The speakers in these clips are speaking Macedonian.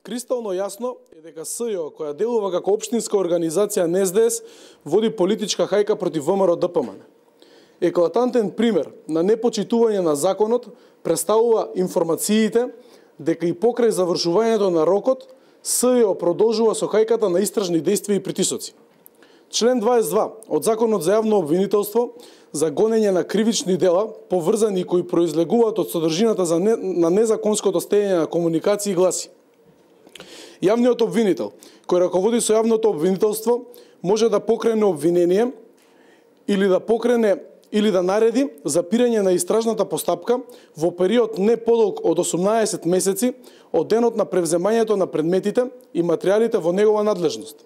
Кристално јасно е дека СЈО, која делува како општинска организација на СДС, води политичка хајка против ВМРО ДПМН. Еклатантен пример на непочитување на законот представува информациите дека и покрај завршувањето на рокот, СЈО продолжува со хајката на истражни действија и притисоци. Член 22 од Законот за јавно обвинителство за гонење на кривични дела, поврзани кои произлегуваат од содржината на незаконското стење на комуникации гласи: Јавниот обвинител, кој раководи со јавното обвинителство, може да покрене обвинение или да нареди запирање на истражната постапка во период не подолг од 18 месеци од денот на превземањето на предметите и материјалите во негова надлежност.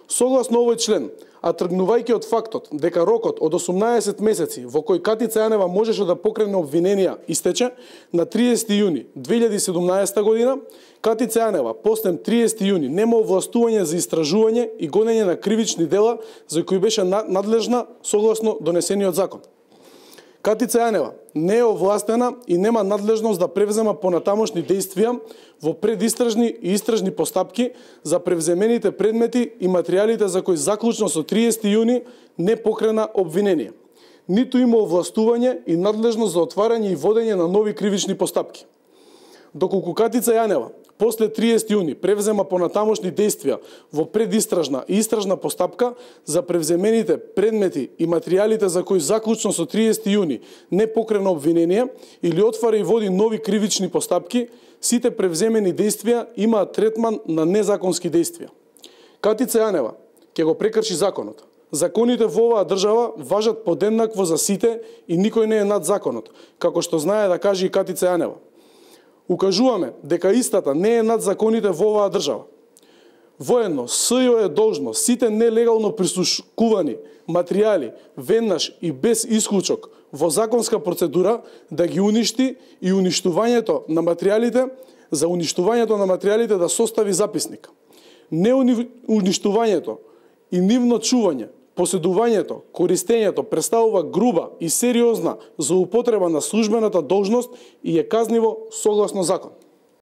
Согласно овој член, а тргнувајќи од фактот дека рокот од 18 месеци во кој Катица Јанева можеше да покрене обвиненија истече на 30 јуни 2017 година, Катица Јанева после 30 јуни нема овластување за истражување и гонење на кривични дела за кои беше надлежна согласно донесениот закон. Катица Јанева не е овластена и нема надлежност да превзема понатамошни действија во предистражни и истражни постапки за превземените предмети и материјалите за кои заклучно со 30 јуни не покрена обвинение. Ниту има овластување и надлежност за отварање и водење на нови кривични постапки. Доколку Катица Јанева после 30 јуни превзема понатамошни действија во предистражна и истражна постапка за превземените предмети и материјалите за кои заклучно со 30 јуни не покрена обвинение или отвара и води нови кривични постапки, сите превземени действија имаат третман на незаконски действија. Катица Јанева ќе го прекрши законот. Законите во оваа држава важат подеднакво за сите и никој не е над законот, како што знае да каже и Катица Јанева. Укажуваме дека истата не е над законите во оваа држава. Воедно, СЈО е должно сите нелегално прислушкувани материјали веднаш и без исклучок во законска процедура да ги уништи и за уништувањето на материјалите да состави записник. Не уништувањето и нивно чување, поседувањето, користењето представува груба и сериозна злоупотреба на службената должност и е казниво согласно закон.